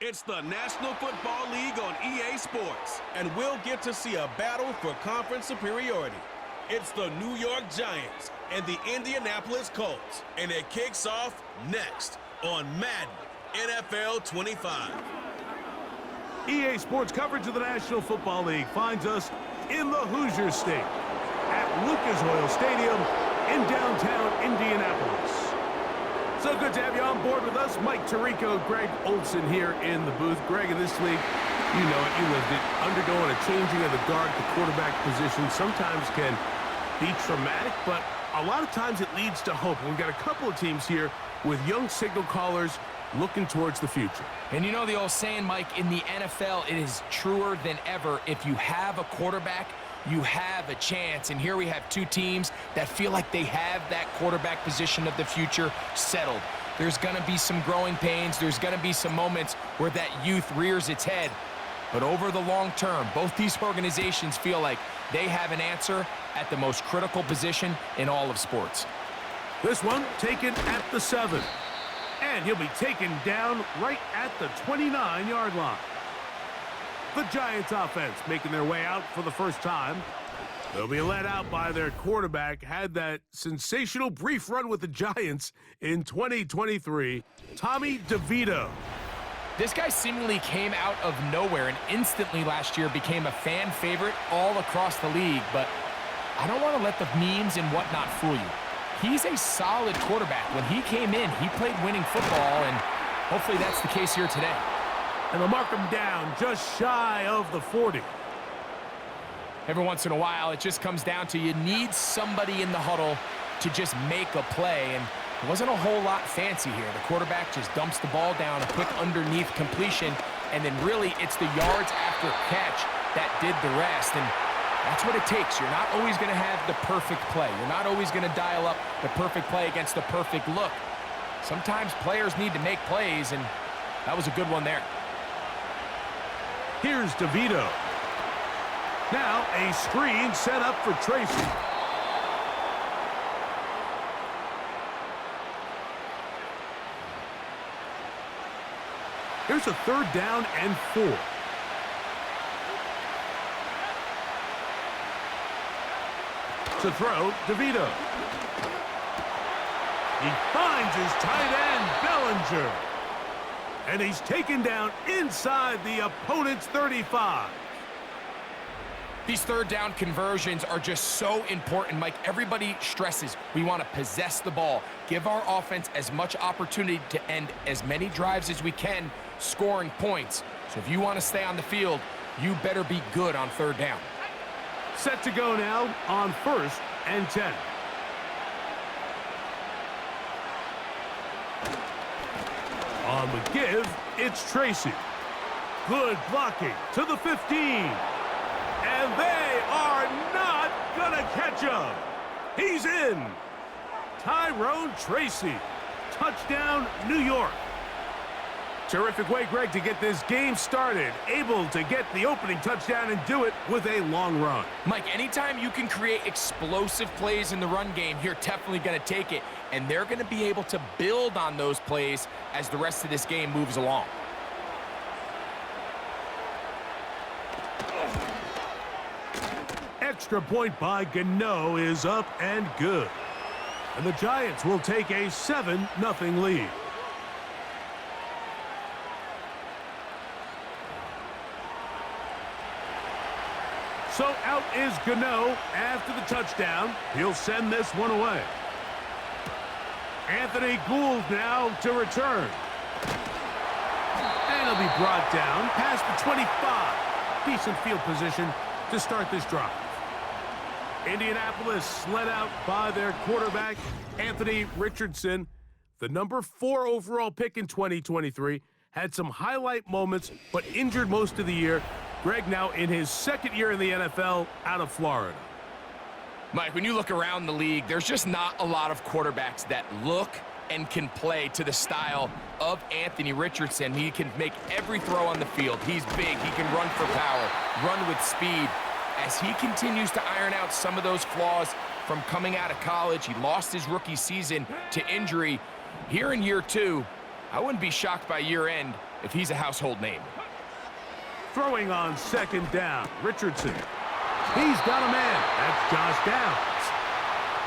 It's the National Football League on EA Sports, and we'll get to see a battle for conference superiority. It's the New York Giants and the Indianapolis Colts, and it kicks off next on Madden NFL 25. EA Sports coverage of the National Football League finds us in the Hoosier State at Lucas Oil Stadium in downtown Indianapolis. So good to have you on board with us. Mike Tirico, Greg Olson here in the booth. Greg, in this league, you know it, you lived it. Undergoing a changing of the guard, the quarterback position sometimes can be traumatic, but a lot of times it leads to hope. We've got a couple of teams here with young signal callers looking towards the future. And you know the old saying, Mike, in the NFL, it is truer than ever. If you have a quarterback, you have a chance. And here we have two teams that feel like they have that quarterback position of the future settled. There's going to be some growing pains. There's going to be some moments where that youth rears its head. But over the long term, both these organizations feel like they have an answer at the most critical position in all of sports. This one taken at the 7. And he'll be taken down right at the 29-yard line. The Giants offense making their way out for the first time. They'll be led out by their quarterback. Had that sensational brief run with the Giants in 2023, Tommy DeVito. This guy seemingly came out of nowhere and instantly last year became a fan favorite all across the league. But I don't want to let the memes and whatnot fool you. He's a solid quarterback. When he came in, he played winning football, and hopefully that's the case here today. And they'll mark him down just shy of the 40. Every once in a while, it just comes down to you need somebody in the huddle to just make a play, and it wasn't a whole lot fancy here. The quarterback just dumps the ball down, a quick underneath completion, and then really it's the yards after catch that did the rest. And that's what it takes. You're not always going to have the perfect play. You're not always going to dial up the perfect play against the perfect look. Sometimes players need to make plays, and that was a good one there. Here's DeVito. Now a screen set up for Tracy. Here's a 3rd down and 4. To throw, DeVito. He finds his tight end, Bellinger. And he's taken down inside the opponent's 35. These 3rd down conversions are just so important, Mike. Everybody stresses we want to possess the ball, give our offense as much opportunity to end as many drives as we can, scoring points. So if you want to stay on the field, you better be good on 3rd down. Set to go now on 1st and 10. On the give, it's Tracy. Good blocking to the 15. And they are not going to catch him. He's in. Tyrone Tracy. Touchdown, New York. Terrific way, Greg, to get this game started. Able to get the opening touchdown and do it with a long run. Mike, anytime you can create explosive plays in the run game, you're definitely going to take it. And they're going to be able to build on those plays as the rest of this game moves along. Extra point by Gano is up and good. And the Giants will take a 7-0 lead. So out is Gano after the touchdown. He'll send this one away. Anthony Gould now to return. And he'll be brought down past the 25. Decent field position to start this drive. Indianapolis led out by their quarterback, Anthony Richardson. The number 4 overall pick in 2023. Had some highlight moments, but injured most of the year. Greg now in his 2nd year in the NFL out of Florida. Mike, when you look around the league, there's just not a lot of quarterbacks that look and can play to the style of Anthony Richardson. He can make every throw on the field. He's big. He can run for power, run with speed. As he continues to iron out some of those flaws from coming out of college, he lost his rookie season to injury. Here in year 2, I wouldn't be shocked by year end if he's a household name. Throwing on second down, Richardson. He's got a man. That's Josh Downs.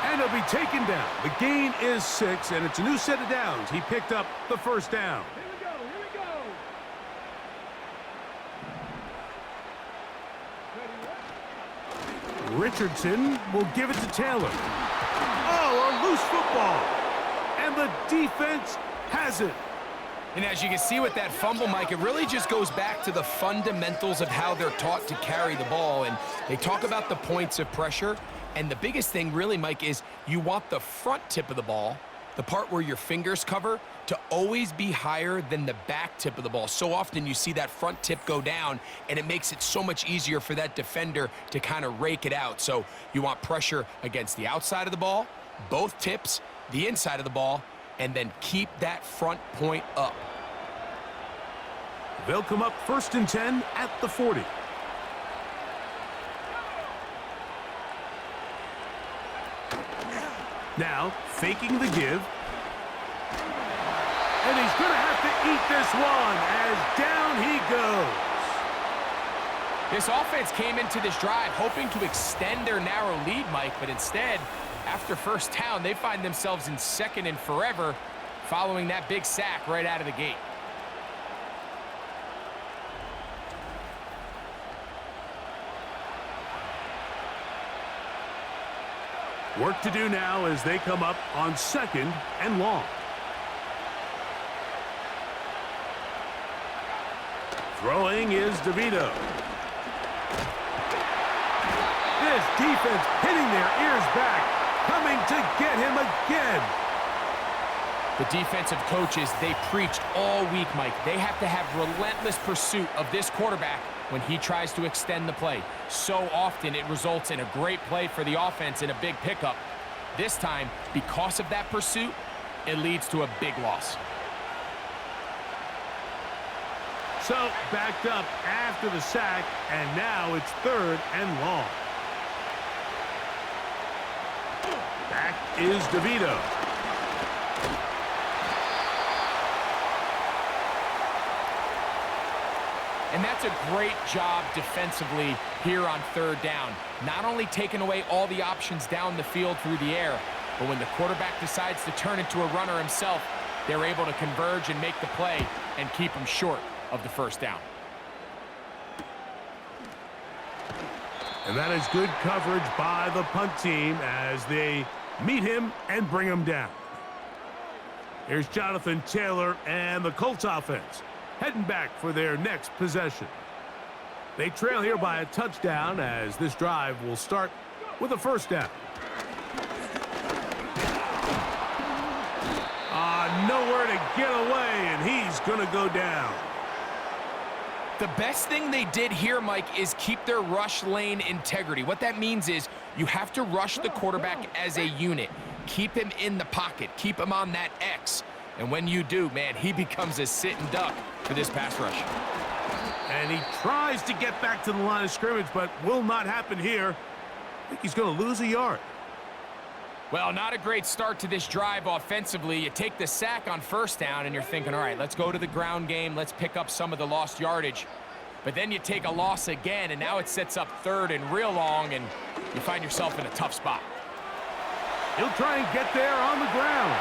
And he'll be taken down. The gain is 6, and it's a new set of downs. He picked up the first down. Here we go. Richardson will give it to Taylor. Oh, a loose football. And the defense has it. And as you can see with that fumble, Mike, it really just goes back to the fundamentals of how they're taught to carry the ball. And they talk about the points of pressure. And the biggest thing really, Mike, is you want the front tip of the ball, the part where your fingers cover, to always be higher than the back tip of the ball. So often you see that front tip go down, and it makes it so much easier for that defender to kind of rake it out. So you want pressure against the outside of the ball, both tips, the inside of the ball, and then keep that front point up. They'll come up 1st and 10 at the 40. Now, faking the give. And he's going to have to eat this one as down he goes. This offense came into this drive hoping to extend their narrow lead, Mike, but instead, after first down, they find themselves in 2nd and forever following that big sack right out of the gate. Work to do now as they come up on 2nd and long. Throwing is DeVito. This defense hitting their ears back, coming to get him again. The defensive coaches, they preached all week, Mike. They have to have relentless pursuit of this quarterback when he tries to extend the play. So often it results in a great play for the offense and a big pickup. This time, because of that pursuit, it leads to a big loss. So backed up after the sack, and now it's 3rd and long. Back is DeVito. And that's a great job defensively here on 3rd down. Not only taking away all the options down the field through the air, but when the quarterback decides to turn into a runner himself, they're able to converge and make the play and keep him short of the first down. And that is good coverage by the punt team as they meet him and bring him down. Here's Jonathan Taylor and the Colts offense heading back for their next possession. They trail here by a touchdown as this drive will start with a first down. Nowhere to get away, and he's going to go down. The best thing they did here, Mike, is keep their rush lane integrity. What that means is you have to rush the quarterback as a unit. Keep him in the pocket. Keep him on that X. And when you do, man, he becomes a sitting duck for this pass rush. And he tries to get back to the line of scrimmage, but will not happen here. I think he's going to lose a yard. Well, not a great start to this drive offensively. You take the sack on first down, and you're thinking, all right, let's go to the ground game. Let's pick up some of the lost yardage. But then you take a loss again, and now it sets up 3rd and real long, and you find yourself in a tough spot. He'll try and get there on the ground.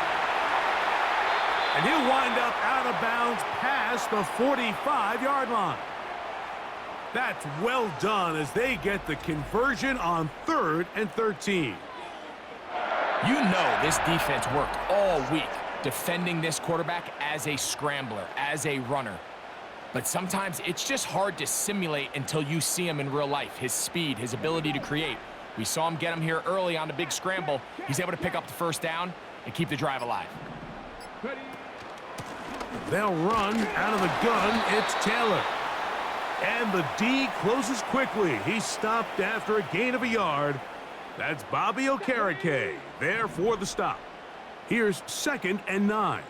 And he'll wind up out of bounds past the 45-yard line. That's well done as they get the conversion on 3rd and 13. You know this defense worked all week defending this quarterback as a scrambler, as a runner. But sometimes it's just hard to simulate until you see him in real life. His speed, his ability to create. We saw him get him here early on the big scramble. He's able to pick up the first down and keep the drive alive. They'll run out of the gun. It's Taylor. And the D closes quickly. He's stopped after a gain of a yard. That's Bobby Okereke there for the stop. Here's 2nd and 9.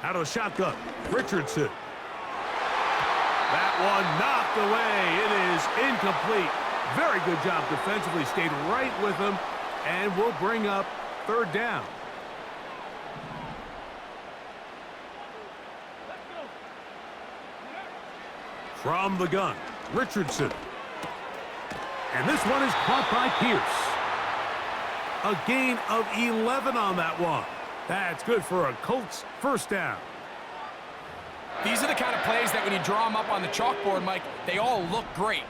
Out of the shotgun, Richardson. That one knocked away. It is incomplete. Very good job defensively. Stayed right with him and will bring up 3rd down. From the gun, Richardson. And this one is caught by Pierce. A gain of 11 on that one. That's good for a Colts first down. These are the kind of plays that when you draw them up on the chalkboard, Mike, they all look great.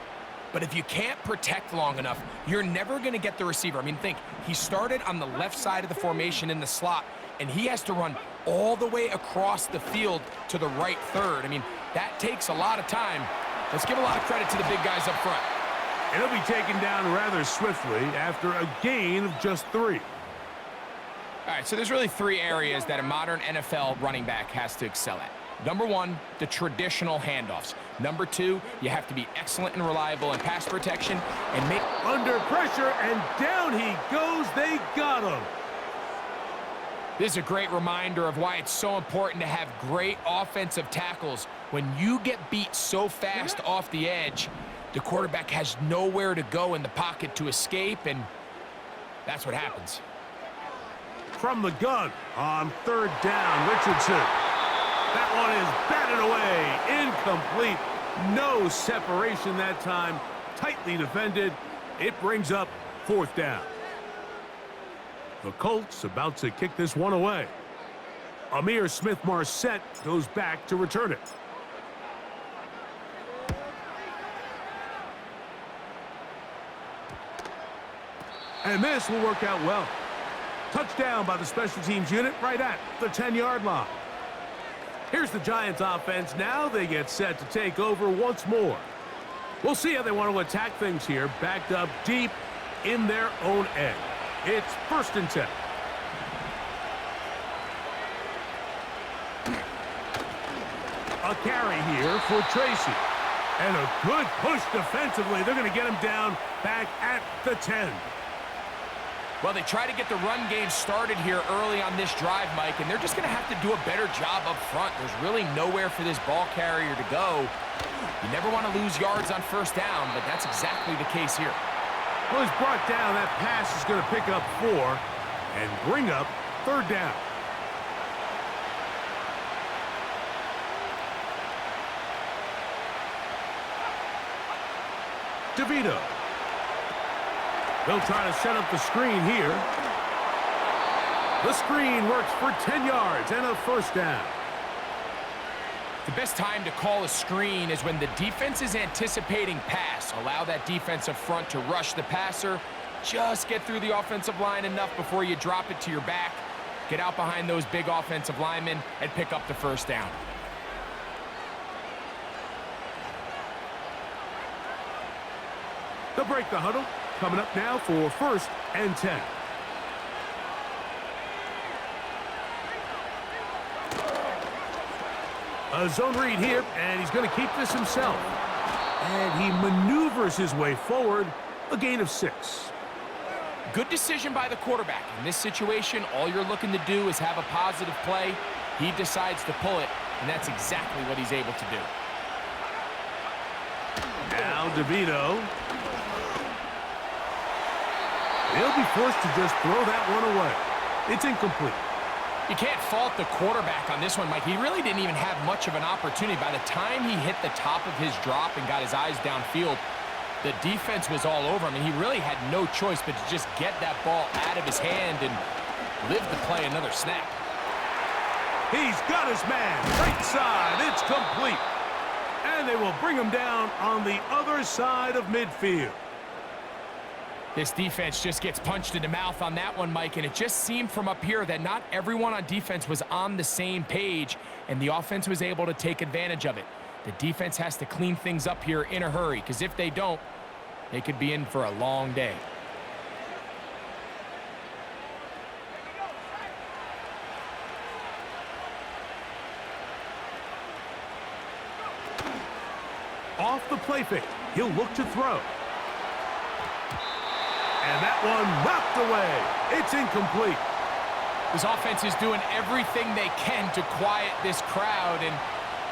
But if you can't protect long enough, you're never going to get the receiver. I mean, think, he started on the left side of the formation in the slot, and he has to run all the way across the field to the right third. I mean, that takes a lot of time. Let's give a lot of credit to the big guys up front. And he'll be taken down rather swiftly after a gain of just 3. All right, so there's really 3 areas that a modern NFL running back has to excel at. Number 1, the traditional handoffs. Number 2, you have to be excellent and reliable in pass protection and make... Under pressure, and down he goes. They got him. This is a great reminder of why it's so important to have great offensive tackles. When you get beat so fast off the edge, the quarterback has nowhere to go in the pocket to escape, and that's what happens. From the gun on 3rd down, Richardson. That one is batted away. Incomplete. No separation that time. Tightly defended. It brings up 4th down. The Colts about to kick this one away. Amir Smith-Marset goes back to return it. And this will work out well. Touchdown by the special teams unit right at the 10-yard line. Here's the Giants offense. Now they get set to take over once more. We'll see how they want to attack things here, backed up deep in their own end. It's 1st and 10. A carry here for Tracy. And a good push defensively. They're going to get him down back at the 10. Well, they try to get the run game started here early on this drive, Mike, and they're just going to have to do a better job up front. There's really nowhere for this ball carrier to go. You never want to lose yards on 1st down, but that's exactly the case here. Well, he's brought down. That pass is going to pick up 4 and bring up 3rd down. DeVito. They'll try to set up the screen here. The screen works for 10 yards and a 1st down. The best time to call a screen is when the defense is anticipating pass. Allow that defensive front to rush the passer. Just get through the offensive line enough before you drop it to your back. Get out behind those big offensive linemen and pick up the 1st down. They'll break the huddle. Coming up now for 1st and 10. A zone read here, and he's going to keep this himself. And he maneuvers his way forward, a gain of 6. Good decision by the quarterback. In this situation, all you're looking to do is have a positive play. He decides to pull it, and that's exactly what he's able to do. Now DeVito. He'll be forced to just throw that one away. It's incomplete. You can't fault the quarterback on this one, Mike. He really didn't even have much of an opportunity. By the time he hit the top of his drop and got his eyes downfield, the defense was all over him, and he really had no choice but to just get that ball out of his hand and live to play another snap. He's got his man. Right side. It's complete. And they will bring him down on the other side of midfield. This defense just gets punched in the mouth on that one, Mike, and it just seemed from up here that not everyone on defense was on the same page, and the offense was able to take advantage of it. The defense has to clean things up here in a hurry, because if they don't, they could be in for a long day. Off the play fake, he'll look to throw. And that one knocked away. It's incomplete. This offense is doing everything they can to quiet this crowd, and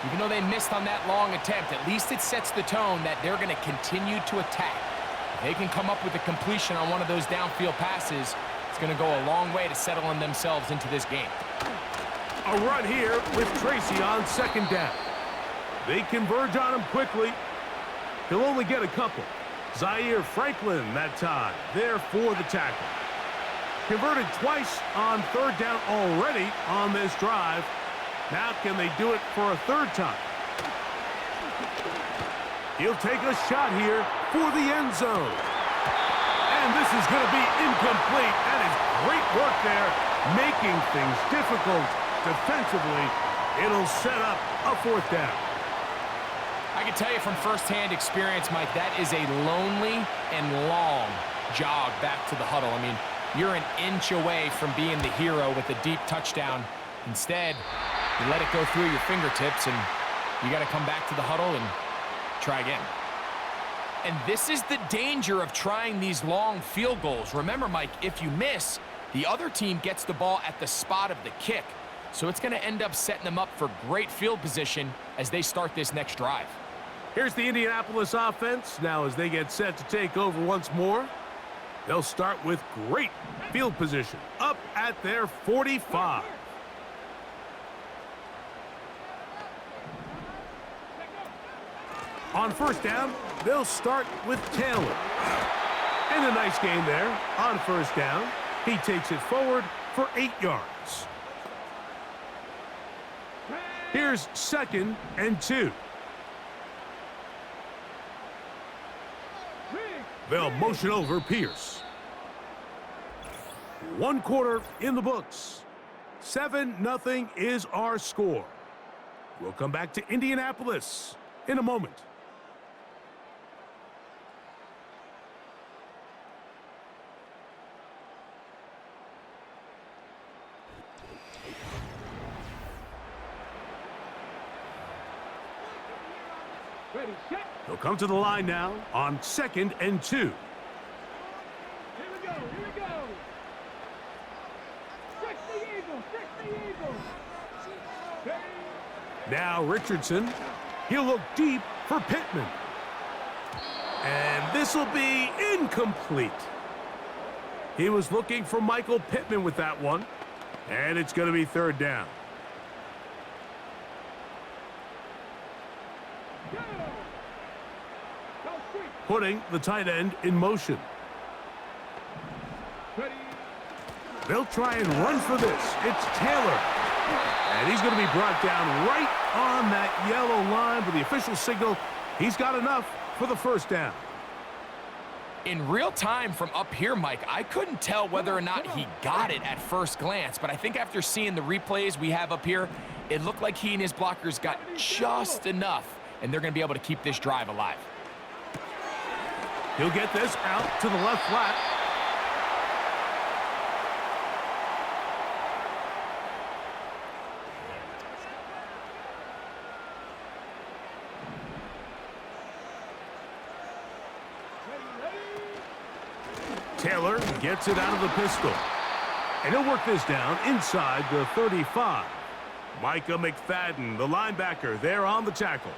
even though they missed on that long attempt, at least it sets the tone that they're going to continue to attack. If they can come up with a completion on one of those downfield passes, it's going to go a long way to settling themselves into this game. A run here with Tracy on 2nd down. They converge on him quickly. He'll only get a couple. Zaire Franklin that time, there for the tackle. Converted twice on third down already on this drive. Now can they do it for a third time? He'll take a shot here for the end zone. And this is going to be incomplete. That is great work there, making things difficult defensively. It'll set up a fourth down. I can tell you from firsthand experience, Mike, that is a lonely and long jog back to the huddle. I mean, you're an inch away from being the hero with a deep touchdown. Instead, you let it go through your fingertips, and you got to come back to the huddle and try again. And this is the danger of trying these long field goals. Remember, Mike, if you miss, the other team gets the ball at the spot of the kick. So it's going to end up setting them up for great field position as they start this next drive. Here's the Indianapolis offense. Now as they get set to take over once more, they'll start with great field position up at their 45. On first down, they'll start with Taylor. And a nice game there on first down. He takes it forward for 8 yards. Here's 2nd and 2. They'll motion over Pierce. 1 quarter in the books. 7-0 is our score. We'll come back to Indianapolis in a moment. Ready, set. He'll come to the line now on 2nd and 2. Here we go, here we go. Fix the Eagles, fix the Eagles. Ready. Now Richardson. He'll look deep for Pittman. And this will be incomplete. He was looking for Michael Pittman with that one. And it's going to be 3rd down. Putting the tight end in motion. Ready. They'll try and run for this. It's Taylor. And he's going to be brought down right on that yellow line with the official signal. He's got enough for the 1st down. In real time from up here, Mike, I couldn't tell whether or not he got it at first glance, but I think after seeing the replays we have up here, it looked like he and his blockers got just enough, and they're going to be able to keep this drive alive. He'll get this out to the left flat. Taylor gets it out of the pistol. And he'll work this down inside the 35. Micah McFadden, the linebacker, there on the tackle.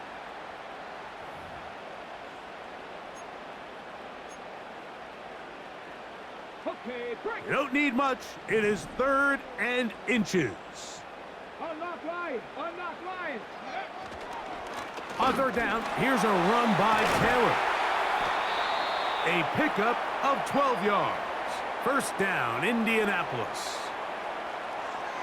Okay, break. You don't need much. It is 3rd and inches. Unlock line, unlock line. On 3rd down, here's a run by Taylor. A pickup of 12 yards. 1st down, Indianapolis.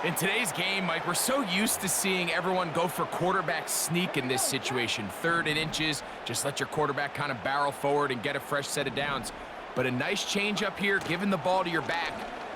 In today's game, Mike, we're so used to seeing everyone go for quarterback sneak in this situation. 3rd and inches, just let your quarterback kind of barrel forward and get a fresh set of downs. But a nice change up here, giving the ball to your back.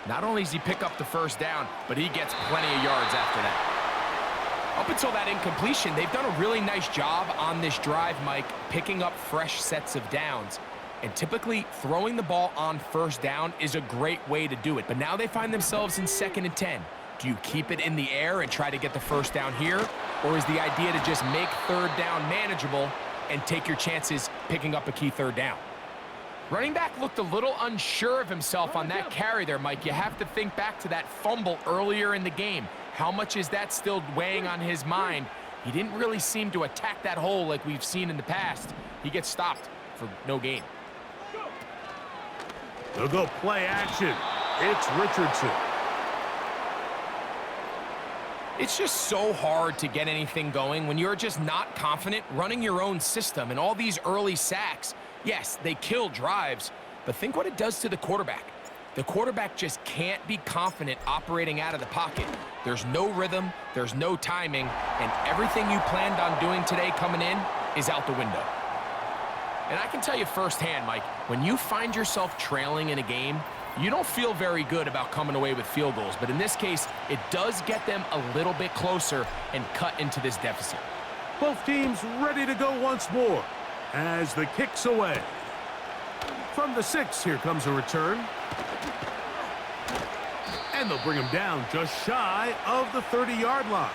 Not only does he pick up the 1st down, but he gets plenty of yards after that. Up until that incompletion, they've done a really nice job on this drive, Mike, picking up fresh sets of downs. And typically, throwing the ball on 1st down is a great way to do it. But now they find themselves in 2nd and 10. Do you keep it in the air and try to get the 1st down here? Or is the idea to just make 3rd down manageable and take your chances picking up a key 3rd down? Running back looked a little unsure of himself on that carry there, Mike. You have to think back to that fumble earlier in the game. How much is that still weighing on his mind? He didn't really seem to attack that hole like we've seen in the past. He gets stopped for no gain. They'll go play action. It's Richardson. It's just so hard to get anything going when you're just not confident running your own system. And all these early sacks, yes, they kill drives, but think what it does to the quarterback. The quarterback just can't be confident operating out of the pocket. There's no rhythm, there's no timing, and everything you planned on doing today coming in is out the window. And I can tell you firsthand, Mike, when you find yourself trailing in a game, you don't feel very good about coming away with field goals. But in this case, it does get them a little bit closer and cut into this deficit. Both teams ready to go once more as the kick's away. From the 6, here comes a return. And they'll bring him down just shy of the 30-yard line.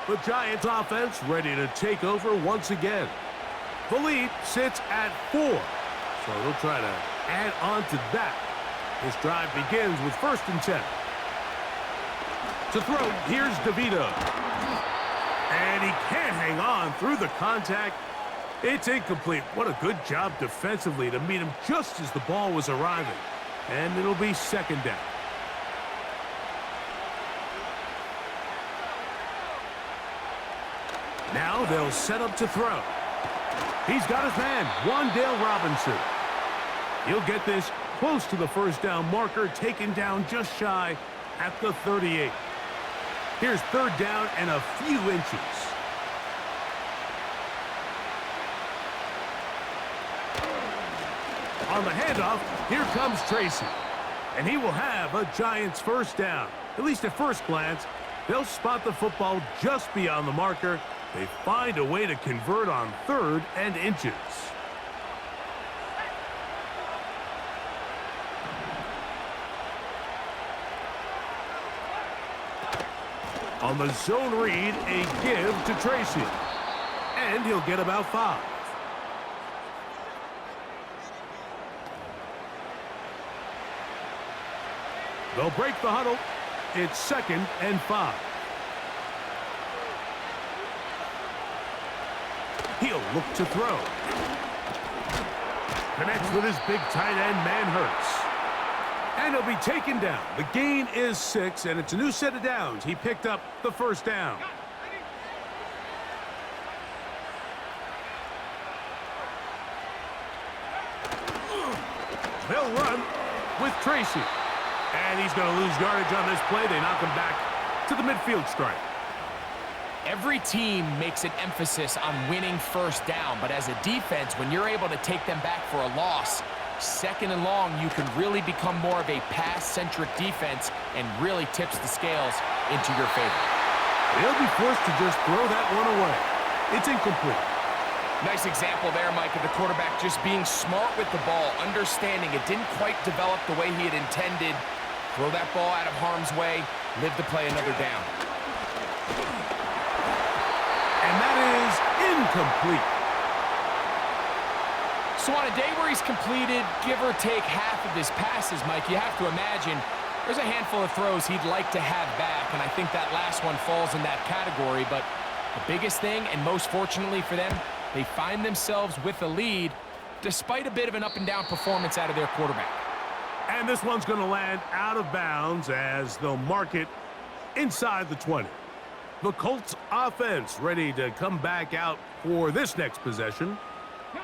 The Giants offense ready to take over once again. The lead sits at 4, so they'll try to add on to that. This drive begins with 1st and 10. To throw, here's DeVito. And he can't hang on through the contact. It's incomplete. What a good job defensively to meet him just as the ball was arriving. And it'll be 2nd down. Now they'll set up to throw. He's got his man, Wan'Dale Robinson. He'll get this close to the 1st down marker, taken down just shy at the 38. Here's 3rd down and a few inches. On the handoff, here comes Tracy. And he will have a Giants 1st down. At least at first glance, they'll spot the football just beyond the marker. They find a way to convert on 3rd and inches. On the zone read, a give to Tracy. And he'll get about 5. They'll break the huddle. It's 2nd and 5. He'll look to throw. Connects with his big tight end, man Hurts. And he'll be taken down. The gain is 6, and it's a new set of downs. He picked up the 1st down. They'll run with Tracy. And he's going to lose yardage on this play. They knock him back to the midfield stripe. Every team makes an emphasis on winning 1st down, but as a defense, when you're able to take them back for a loss, 2nd and long, you can really become more of a pass-centric defense and really tips the scales into your favor. They'll be forced to just throw that one away. It's incomplete. Nice example there, Mike, of the quarterback just being smart with the ball, understanding it didn't quite develop the way he had intended. Throw that ball out of harm's way, live to play another down. And that is incomplete. So on a day where he's completed, give or take half of his passes, Mike, you have to imagine there's a handful of throws he'd like to have back, and I think that last one falls in that category. But the biggest thing, and most fortunately for them, they find themselves with a lead despite a bit of an up-and-down performance out of their quarterback. And this one's going to land out of bounds as they'll mark it inside the 20. The Colts offense ready to come back out for this next possession.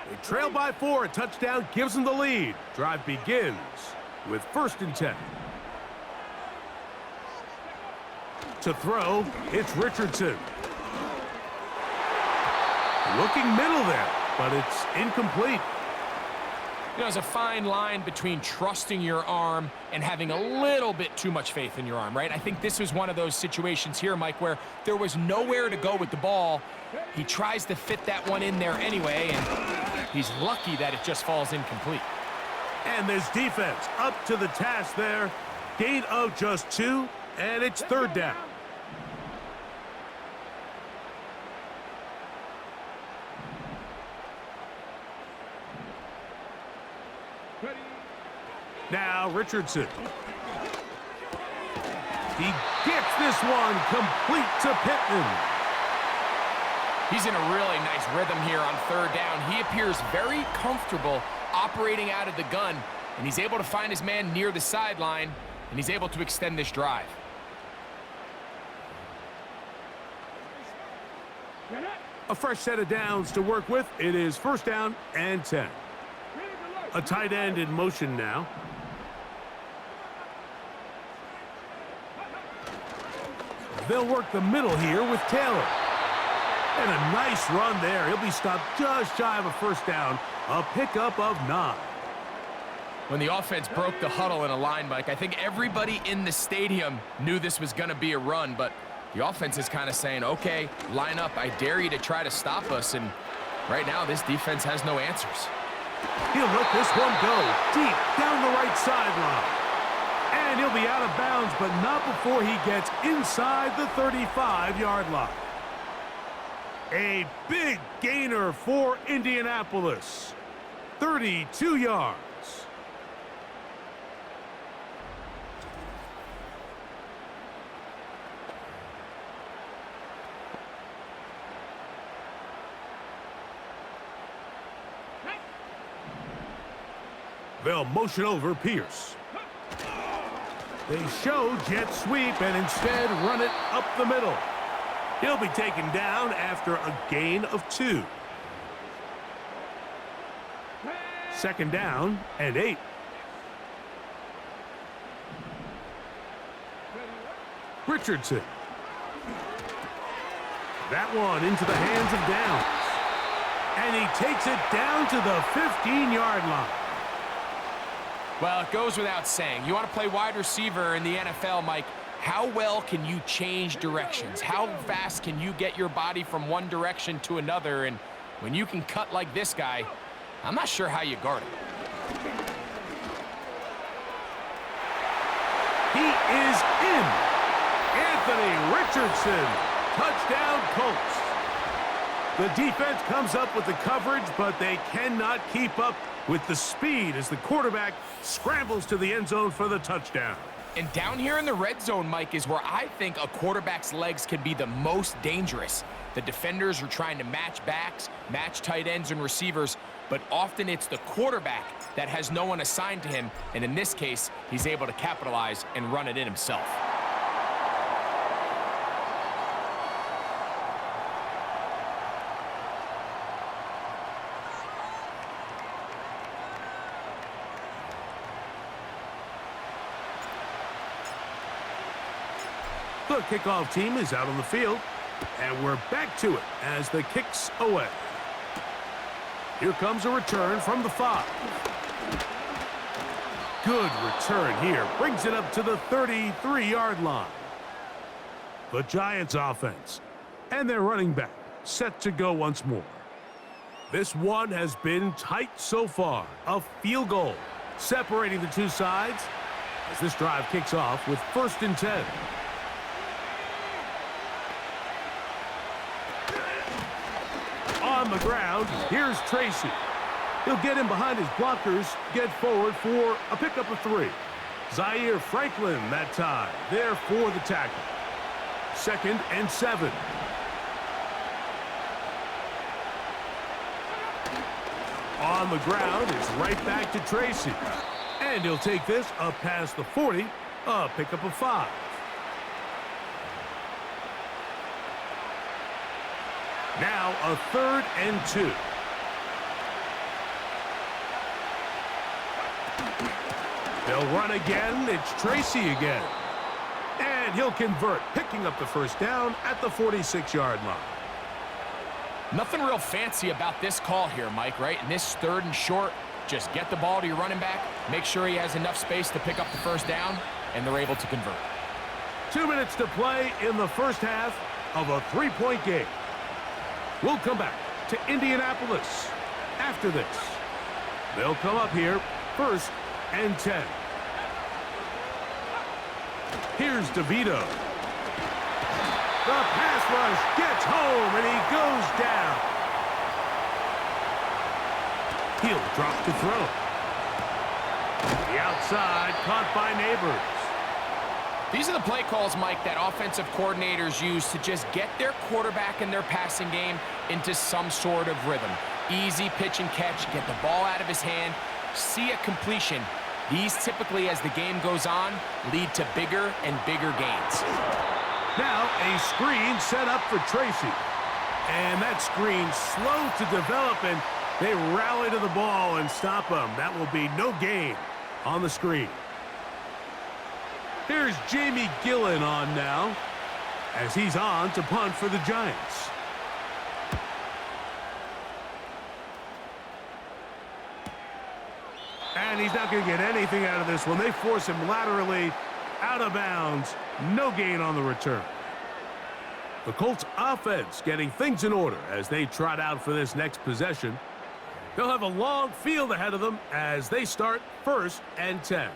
They trail by 4. A touchdown gives them the lead. Drive begins with 1st and 10. To throw, it's Richardson. Looking middle there, but it's incomplete. You know, there's a fine line between trusting your arm and having a little bit too much faith in your arm, right? I think this was one of those situations here, Mike, where there was nowhere to go with the ball. He tries to fit that one in there anyway, and he's lucky that it just falls incomplete. And this defense up to the task there. Gain of just 2, and it's 3rd down. Now Richardson. He gets this one complete to Pittman. He's in a really nice rhythm here on 3rd down. He appears very comfortable operating out of the gun, and he's able to find his man near the sideline, and he's able to extend this drive. A fresh set of downs to work with. It is first down and 10. A tight end in motion now. They'll work the middle here with Taylor. And a nice run there. He'll be stopped just shy of a first down. A pickup of 9. When the offense broke the huddle in a line, Mike, I think everybody in the stadium knew this was going to be a run, but the offense is kind of saying, okay, line up. I dare you to try to stop us, and right now this defense has no answers. He'll let this one go deep down the right sideline. And he'll be out of bounds, but not before he gets inside the 35-yard line. A big gainer for Indianapolis. 32 yards. They'll motion over Pierce. They show jet sweep and instead run it up the middle. He'll be taken down after a gain of 2. Second down and 8. Richardson. That one into the hands of Downs. And he takes it down to the 15-yard line. Well, it goes without saying. You want to play wide receiver in the NFL, Mike, how well can you change directions? How fast can you get your body from one direction to another? And when you can cut like this guy, I'm not sure how you guard him. He is in. Anthony Richardson. Touchdown, Colts. The defense comes up with the coverage, but they cannot keep up with the speed as the quarterback scrambles to the end zone for the touchdown. And down here in the red zone, Mike, is where I think a quarterback's legs can be the most dangerous. The defenders are trying to match backs, match tight ends and receivers, but often it's the quarterback that has no one assigned to him, and in this case, he's able to capitalize and run it in himself. The kickoff team is out on the field, and we're back to it as the kick's away. Here comes a return from the 5. Good return here. Brings it up to the 33-yard line. The Giants offense and their running back set to go once more. This one has been tight so far. A field goal separating the two sides as this drive kicks off with 1st and 10. On the ground, here's Tracy. He'll get in behind his blockers, get forward for a pickup of 3. Zaire Franklin that time, there for the tackle. 2nd and 7. On the ground, it's right back to Tracy. And he'll take this up past the 40, a pickup of 5. Now a 3rd and 2. They'll run again. It's Tracy again. And he'll convert, picking up the first down at the 46-yard line. Nothing real fancy about this call here, Mike, right? In this 3rd and short, just get the ball to your running back, make sure he has enough space to pick up the first down, and they're able to convert. 2 minutes to play in the first half of a 3-point game. We'll come back to Indianapolis after this. They'll come up here 1st and 10. Here's DeVito. The pass rush gets home and he goes down. He'll drop to throw. The outside caught by Neighbors. These are the play calls, Mike, that offensive coordinators use to just get their quarterback and their passing game into some sort of rhythm. Easy pitch and catch, get the ball out of his hand, see a completion. These typically, as the game goes on, lead to bigger and bigger gains. Now a screen set up for Tracy. And that screen slow to develop, and they rally to the ball and stop them. That will be no gain on the screen. Here's Jamie Gillen on now, as he's on to punt for the Giants. And he's not going to get anything out of this one. They force him laterally out of bounds. No gain on the return. The Colts offense getting things in order as they trot out for this next possession. They'll have a long field ahead of them as they start 1st and 10.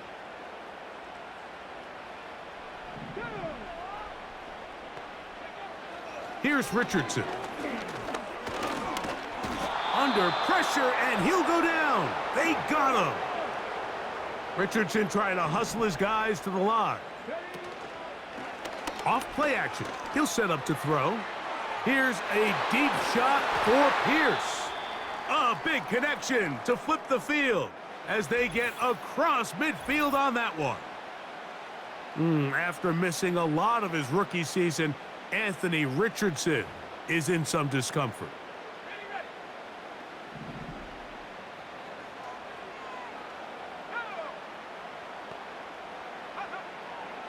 Here's Richardson. Under pressure, and he'll go down. They got him. Richardson trying to hustle his guys to the line. Off play action. He'll set up to throw. Here's a deep shot for Pierce. A big connection to flip the field as they get across midfield on that one. After missing a lot of his rookie season, Anthony Richardson is in some discomfort.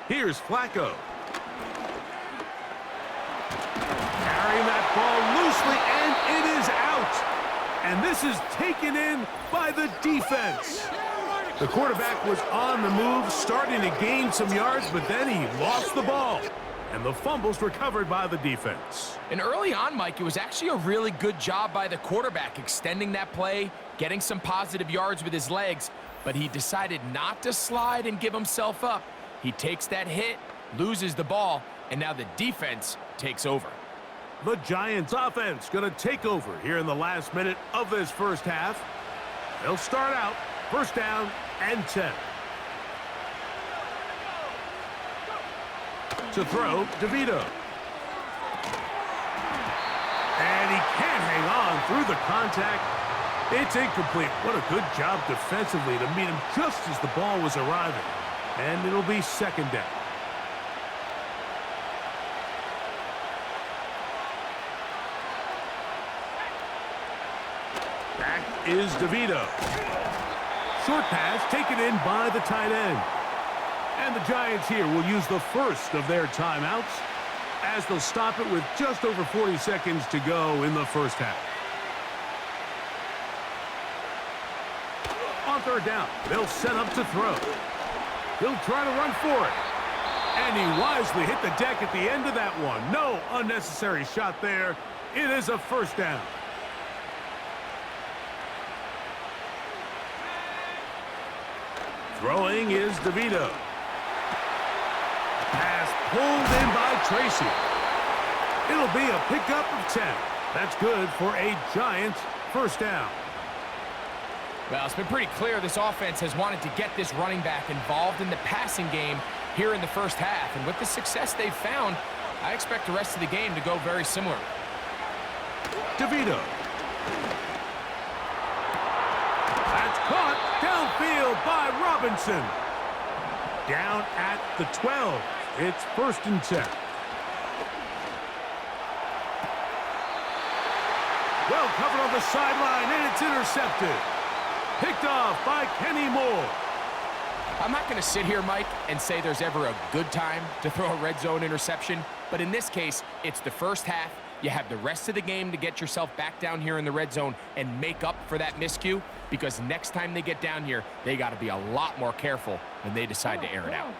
Here's Flacco. Carrying that ball loosely, and it is out. And this is taken in by the defense. The quarterback was on the move, starting to gain some yards, but then he lost the ball. And the fumble's recovered by the defense. And early on, Mike, it was actually a really good job by the quarterback extending that play, getting some positive yards with his legs, but he decided not to slide and give himself up. He takes that hit, loses the ball, and now the defense takes over. The Giants offense going to take over here in the last minute of this first half. They'll start out 1st down and 10. To throw, DeVito. And he can't hang on through the contact. It's incomplete. What a good job defensively to meet him just as the ball was arriving. And it'll be 2nd down. Back is DeVito. Short pass taken in by the tight end. And the Giants here will use the first of their timeouts as they'll stop it with just over 40 seconds to go in the first half. On 3rd down, they'll set up to throw. He'll try to run for it. And he wisely hit the deck at the end of that one. No unnecessary shot there. It is a 1st down. Throwing is DeVito. Pass pulled in by Tracy. It'll be a pickup of 10. That's good for a Giants 1st down. Well, it's been pretty clear this offense has wanted to get this running back involved in the passing game here in the first half. And with the success they've found, I expect the rest of the game to go very similar. DeVito. That's caught downfield by Robinson. Down at the 12. It's 1st and 10. Well covered on the sideline, and it's intercepted. Picked off by Kenny Moore. I'm not going to sit here, Mike, and say there's ever a good time to throw a red zone interception, but in this case, it's the first half. You have the rest of the game to get yourself back down here in the red zone and make up for that miscue, because next time they get down here, they got to be a lot more careful when they decide to air it out.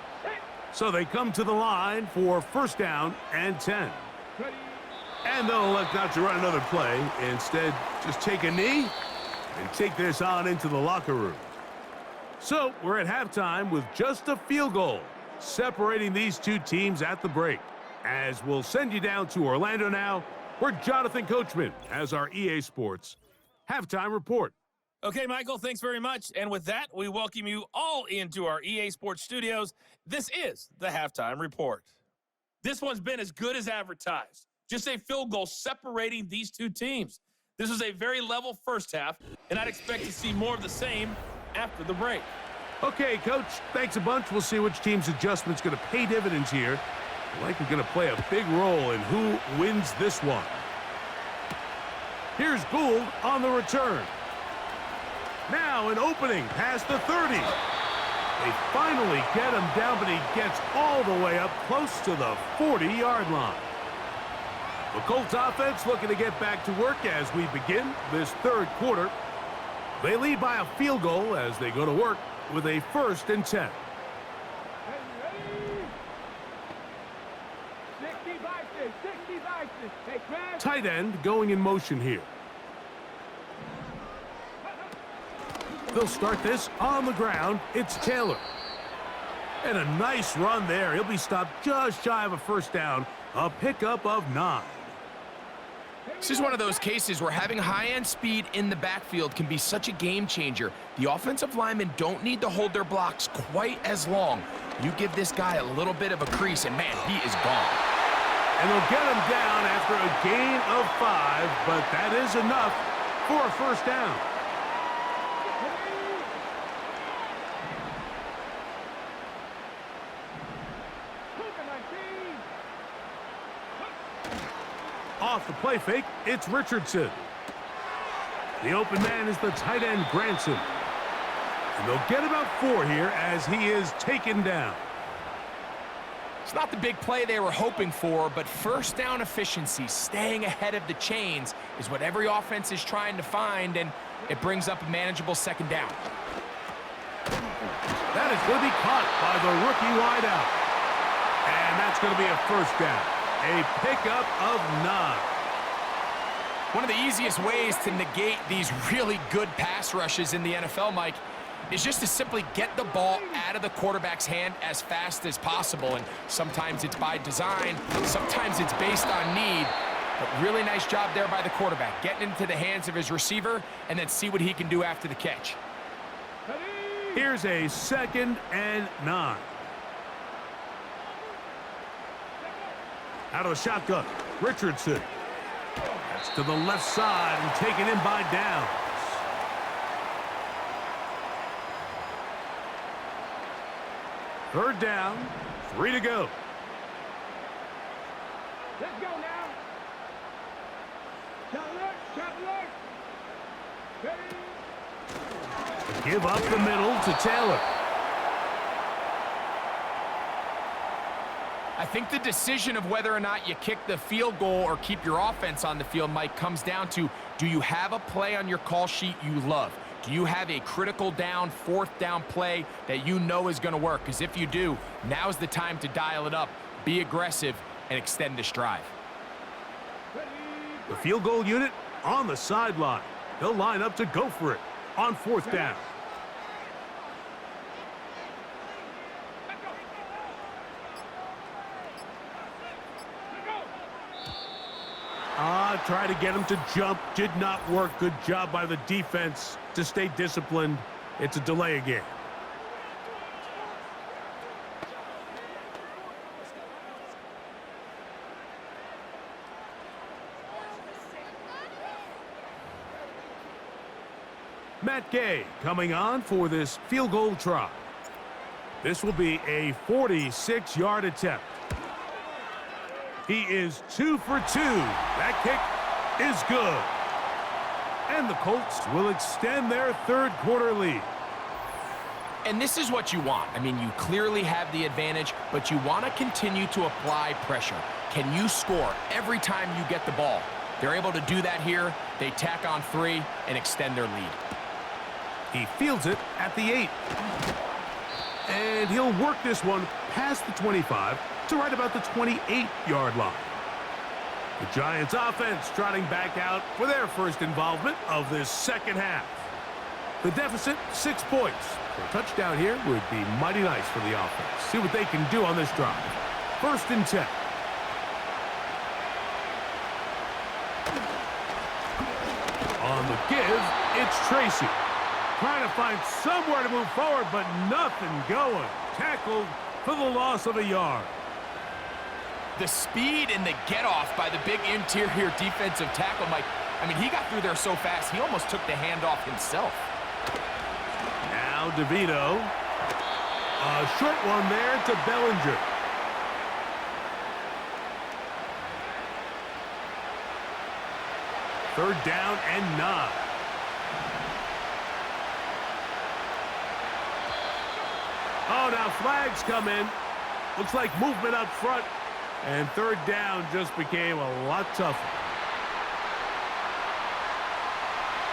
So they come to the line for 1st down and 10. And they'll elect not to run another play. Instead, just take a knee and take this on into the locker room. So we're at halftime with just a field goal separating these two teams at the break. As we'll send you down to Orlando now, where Jonathan Coachman has our EA Sports halftime report. Okay, Michael, thanks very much. And with that, we welcome you all into our EA Sports studios. This is the halftime report. This one's been as good as advertised. Just a field goal separating these two teams. This was a very level first half, and I'd expect to see more of the same after the break. Okay, Coach, thanks a bunch. We'll see which team's adjustment's going to pay dividends here. Likely going to play a big role in who wins this one. Here's Gould on the return. Now an opening past the 30. They finally get him down, but he gets all the way up close to the 40-yard line. The Colts offense looking to get back to work as we begin this third quarter. They lead by a field goal as they go to work with a 1st and 10. 65. Hey, Chris. Tight end going in motion here. They'll start this on the ground. It's Taylor. And a nice run there. He'll be stopped just shy of a 1st down. A pickup of 9. This is one of those cases where having high-end speed in the backfield can be such a game changer. The offensive linemen don't need to hold their blocks quite as long. You give this guy a little bit of a crease, and man, he is gone. And they'll get him down after a gain of 5, but that is enough for a 1st down. Off the play fake, it's Richardson. The open man is the tight end, Granson. And they'll get about 4 here as he is taken down. It's not the big play they were hoping for, but 1st down efficiency, staying ahead of the chains, is what every offense is trying to find, and it brings up a manageable 2nd down. That is going to be caught by the rookie wideout. And that's going to be a 1st down. A pickup of 9. One of the easiest ways to negate these really good pass rushes in the NFL, Mike, is just to simply get the ball out of the quarterback's hand as fast as possible. And sometimes it's by design, sometimes it's based on need. But really nice job there by the quarterback, getting into the hands of his receiver and then see what he can do after the catch. Here's a 2nd and 9. Out of the shotgun, Richardson. That's to the left side and taken in by Downs. Third down, 3 to go. Let's go now. Shot alert. Ready. Give up the middle to Taylor. I think the decision of whether or not you kick the field goal or keep your offense on the field, Mike, comes down to, do you have a play on your call sheet you love? Do you have a critical down, 4th down play that you know is going to work? Because if you do, now's the time to dial it up, be aggressive, and extend this drive. The field goal unit on the sideline. They'll line up to go for it on 4th down. Try to get him to jump. Did not work. Good job by the defense to stay disciplined. It's a delay again. Matt Gay coming on for this field goal try. This will be a 46-yard attempt. He is 2 for 2. That kick is good. And the Colts will extend their 3rd quarter lead. And this is what you want. I mean, you clearly have the advantage, but you want to continue to apply pressure. Can you score every time you get the ball? They're able to do that here. They tack on 3 and extend their lead. He fields it at the 8. And he'll work this one past the 25 to right about the 28-yard line. The Giants offense trotting back out for their 1st involvement of this 2nd half. The deficit, 6 points. A touchdown here would be mighty nice for the offense. See what they can do on this drive. 1st and 10. On the give, it's Tracy. Trying to find somewhere to move forward, but nothing going. Tackled for the loss of a yard. The speed and the get-off by the big interior defensive tackle, Mike. I mean, he got through there so fast, he almost took the handoff himself. Now DeVito. A short one there to Bellinger. Third down and 9. Oh, now flags come in. Looks like movement up front. And third down just became a lot tougher.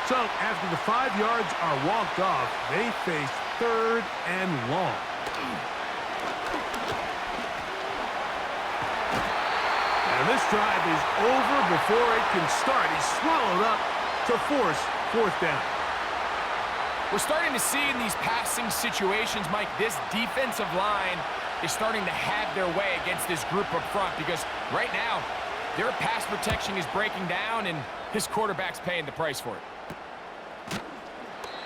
So after the 5 yards are walked off, they face third and long. And this drive is over before it can start. He's swallowed up to force fourth down. We're starting to see in these passing situations, Mike, this defensive line is starting to have their way against this group up front because right now their pass protection is breaking down and his quarterback's paying the price for it.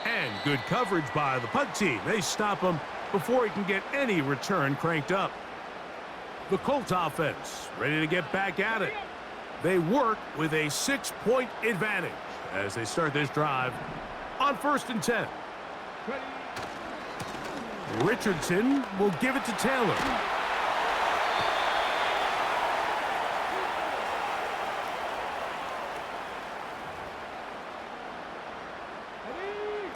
And good coverage by the punt team. They stop him before he can get any return cranked up. The Colts offense ready to get back at it. They work with a 6-point advantage as they start this drive on 1st and 10. Richardson will give it to Taylor.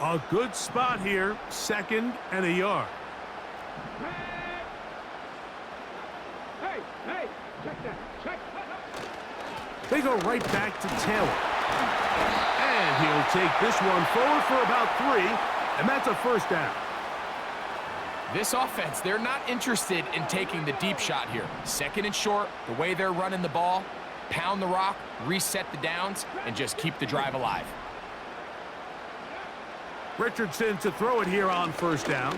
A good spot here, 2nd and a yard. Hey, check that, check. They go right back to Taylor. And he'll take this one forward for about 3, and that's a first down. This offense, they're not interested in taking the deep shot here. 2nd and short, the way they're running the ball, pound the rock, reset the downs, and just keep the drive alive. Richardson to throw it here on 1st down.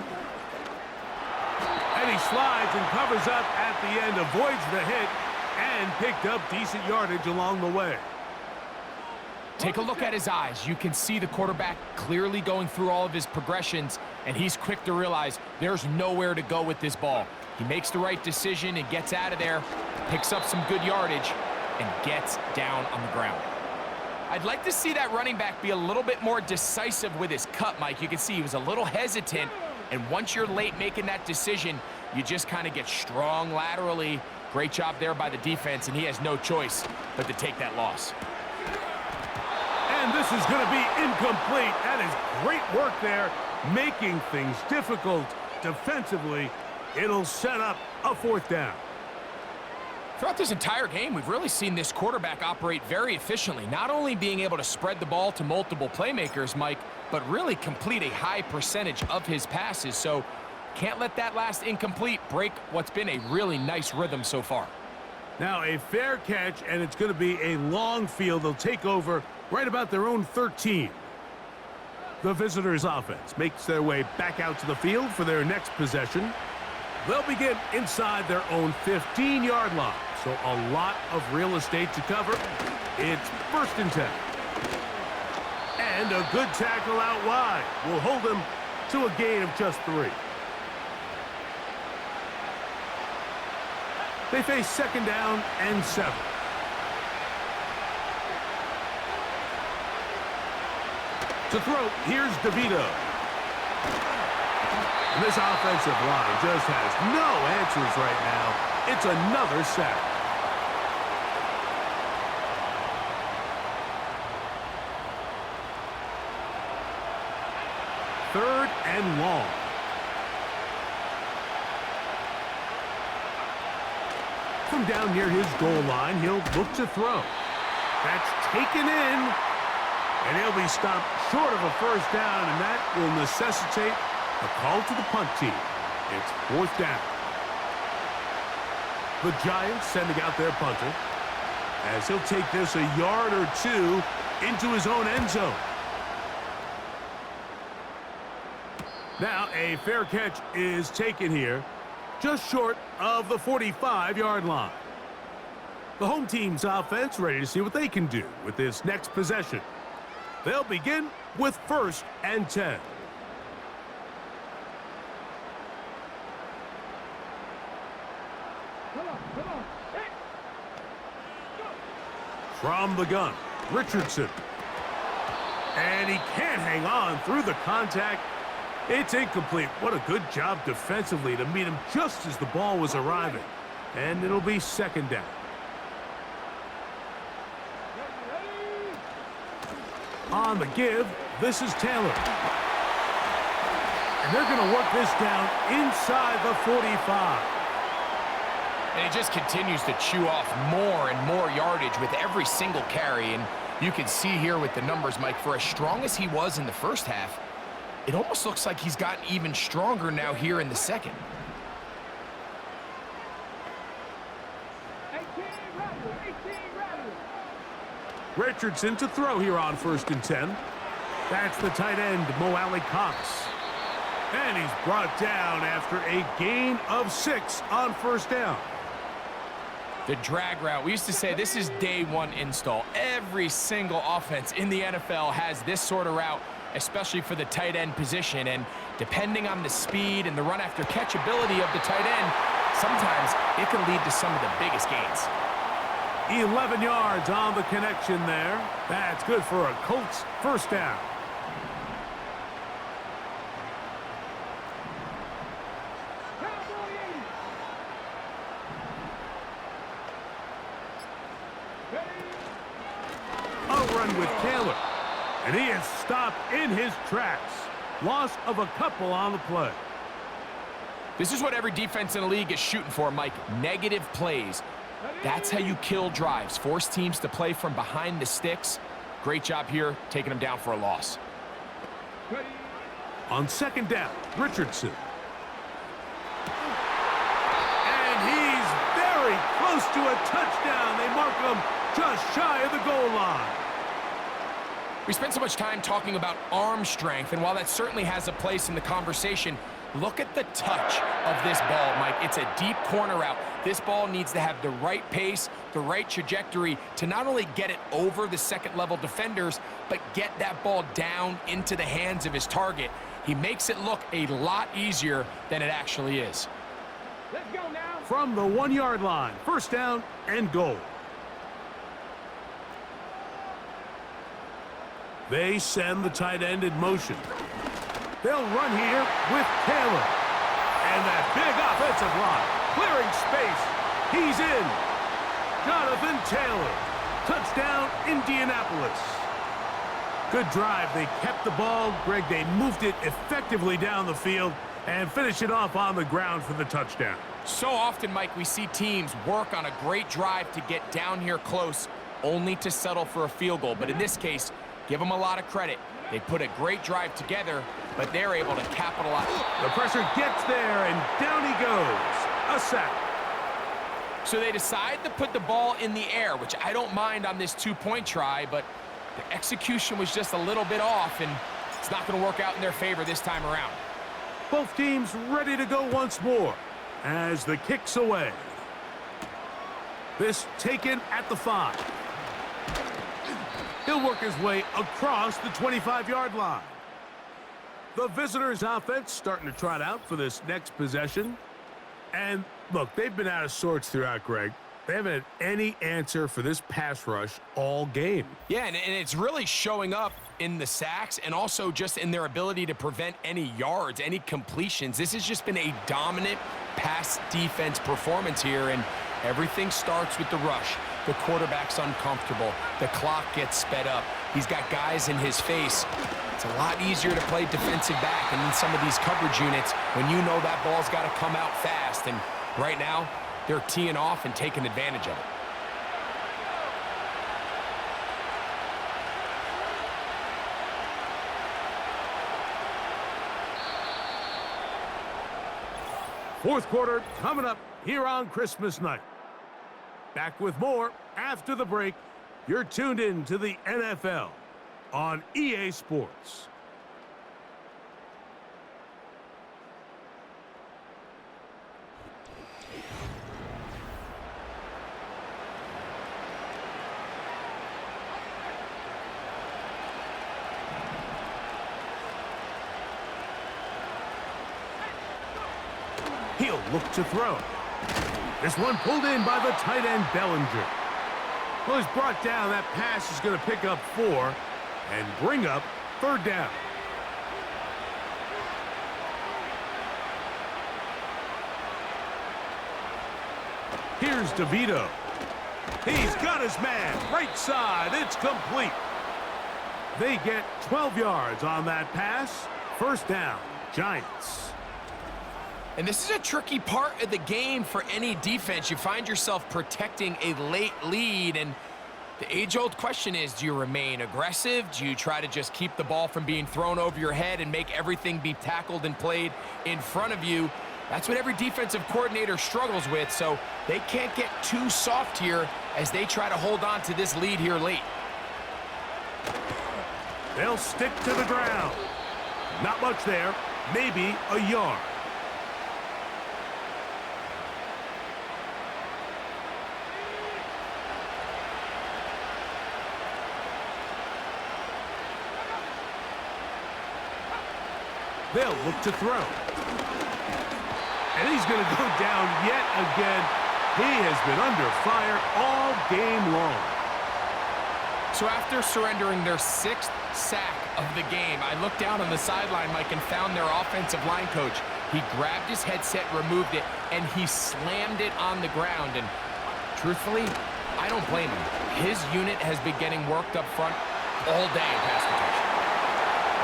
And he slides and covers up at the end, avoids the hit, and picked up decent yardage along the way. Take a look at his eyes. You can see the quarterback clearly going through all of his progressions, and he's quick to realize there's nowhere to go with this ball. He makes the right decision and gets out of there, picks up some good yardage, and gets down on the ground. I'd like to see that running back be a little bit more decisive with his cut, Mike. You can see he was a little hesitant, and once you're late making that decision, you just kind of get strong laterally. Great job there by the defense, and he has no choice but to take that loss. And this is going to be incomplete. That is great work there, making things difficult defensively. It'll set up a 4th down. Throughout this entire game, we've really seen this quarterback operate very efficiently, not only being able to spread the ball to multiple playmakers, Mike, but really complete a high percentage of his passes. So can't let that last incomplete break what's been a really nice rhythm so far. Now a fair catch, and it's going to be a long field. They'll take over right about their own 13. The visitors' offense makes their way back out to the field for their next possession. They'll begin inside their own 15-yard line. So a lot of real estate to cover. It's 1st and 10. And a good tackle out wide will hold them to a gain of just 3. They face 2nd down and 7. To throw, here's DeVito. And this offensive line just has no answers right now. It's another sack. Third and long. From down near his goal line, he'll look to throw. That's taken in, and he'll be stopped short of a first down, and that will necessitate a call to the punt team. It's 4th down. The Giants sending out their punter as he'll take this a yard or 2 into his own end zone. Now a fair catch is taken here, just short of the 45-yard line. The home team's offense ready to see what they can do with this next possession. They'll begin with 1st and 10. Come on. Hey. From the gun, Richardson. And he can't hang on through the contact. It's incomplete. What a good job defensively to meet him just as the ball was arriving. And it'll be 2nd down. On the give, this is Taylor. And they're going to work this down inside the 45. And he just continues to chew off more and more yardage with every single carry. And you can see here with the numbers, Mike, for as strong as he was in the first half, it almost looks like he's gotten even stronger now here in the second. 18 ready. Richardson to throw here on 1st and 10. That's the tight end, Mo Cox. And he's brought down after a gain of 6 on 1st down. The drag route, we used to say this is day one install. Every single offense in the NFL has this sort of route, especially for the tight end position. And depending on the speed and the run after catch ability of the tight end, sometimes it can lead to some of the biggest gains. 11 yards on the connection there. That's good for a Colts 1st down. A run with Taylor. And he is stopped in his tracks. Loss of a couple on the play. This is what every defense in the league is shooting for, Mike. Negative plays. That's how you kill drives. Force teams to play from behind the sticks. Great job here, taking them down for a loss. On 2nd down, Richardson. And he's very close to a touchdown. They mark him just shy of the goal line. We spent so much time talking about arm strength, and while that certainly has a place in the conversation, look at the touch of this ball, Mike. It's a deep corner route. This ball needs to have the right pace, the right trajectory to not only get it over the second-level defenders, but get that ball down into the hands of his target. He makes it look a lot easier than it actually is. Let's go now. From the 1-yard line, 1st down and goal. They send the tight end in motion. They'll run here with Taylor. And that big offensive line, clearing space. He's in. Jonathan Taylor. Touchdown, Indianapolis. Good drive. They kept the ball. Greg, they moved it effectively down the field and finished it off on the ground for the touchdown. So often, Mike, we see teams work on a great drive to get down here close, only to settle for a field goal. But in this case, give them a lot of credit. They put a great drive together, but they're able to capitalize. The pressure gets there, and down he goes. A sack. So they decide to put the ball in the air, which I don't mind on this 2-point try, but the execution was just a little bit off, and it's not going to work out in their favor this time around. Both teams ready to go once more as the kick's away. This taken at the 5. He'll work his way across the 25-yard line. The visitors' offense starting to trot out for this next possession. And, look, they've been out of sorts throughout, Greg. They haven't had any answer for this pass rush all game. Yeah, and it's really showing up in the sacks and also just in their ability to prevent any yards, any completions. This has just been a dominant pass defense performance here, and everything starts with the rush. The quarterback's uncomfortable. The clock gets sped up. He's got guys in his face. It's a lot easier to play defensive back and in some of these coverage units when you know that ball's got to come out fast. And right now, they're teeing off and taking advantage of it. Fourth quarter coming up here on Christmas night. Back with more after the break. You're tuned in to the NFL on EA Sports. He'll look to throw. This one pulled in by the tight end, Bellinger. Well, he's brought down. That pass is going to pick up 4 and bring up 3rd down. Here's DeVito. He's got his man. Right side. It's complete. They get 12 yards on that pass. First down, Giants. And this is a tricky part of the game for any defense. You find yourself protecting a late lead, and the age-old question is, do you remain aggressive? Do you try to just keep the ball from being thrown over your head and make everything be tackled and played in front of you? That's what every defensive coordinator struggles with, so they can't get too soft here as they try to hold on to this lead here late. They'll stick to the ground. Not much there, maybe a yard. They'll look to throw. And he's going to go down yet again. He has been under fire all game long. So after surrendering their 6th sack of the game, I looked down on the sideline, Mike, and found their offensive line coach. He grabbed his headset, removed it, and he slammed it on the ground. And truthfully, I don't blame him. His unit has been getting worked up front all day in pass protection.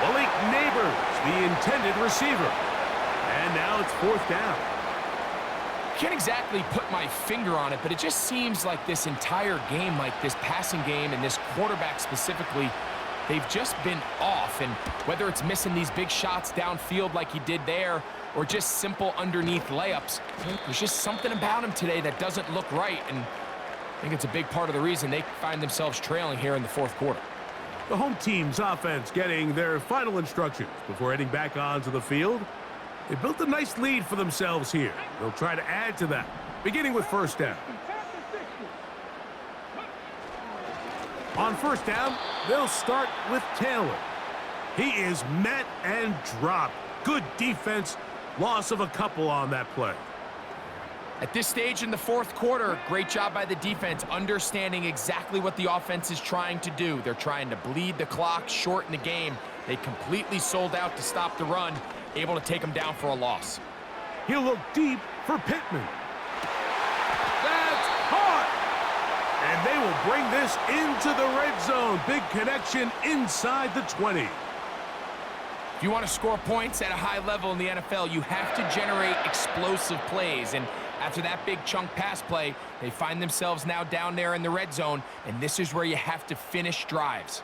Malik Neighbors, the intended receiver. And now it's 4th down. Can't exactly put my finger on it, but it just seems like this entire game, like this passing game and this quarterback specifically, they've just been off. And whether it's missing these big shots downfield like he did there or just simple underneath layups, there's just something about him today that doesn't look right. And I think it's a big part of the reason they find themselves trailing here in the 4th quarter. The home team's offense getting their final instructions before heading back onto the field. They built a nice lead for themselves here. They'll try to add to that, beginning with first down. On first down, they'll start with Taylor. He is met and dropped. Good defense. Loss of a couple on that play. At this stage in the 4th quarter, great job by the defense, understanding exactly what the offense is trying to do. They're trying to bleed the clock, shorten the game. They completely sold out to stop the run, able to take them down for a loss. He'll look deep for Pittman. That's caught! And they will bring this into the red zone. Big connection inside the 20. If you want to score points at a high level in the NFL, you have to generate explosive plays. And after that big chunk pass play, they find themselves now down there in the red zone, and this is where you have to finish drives.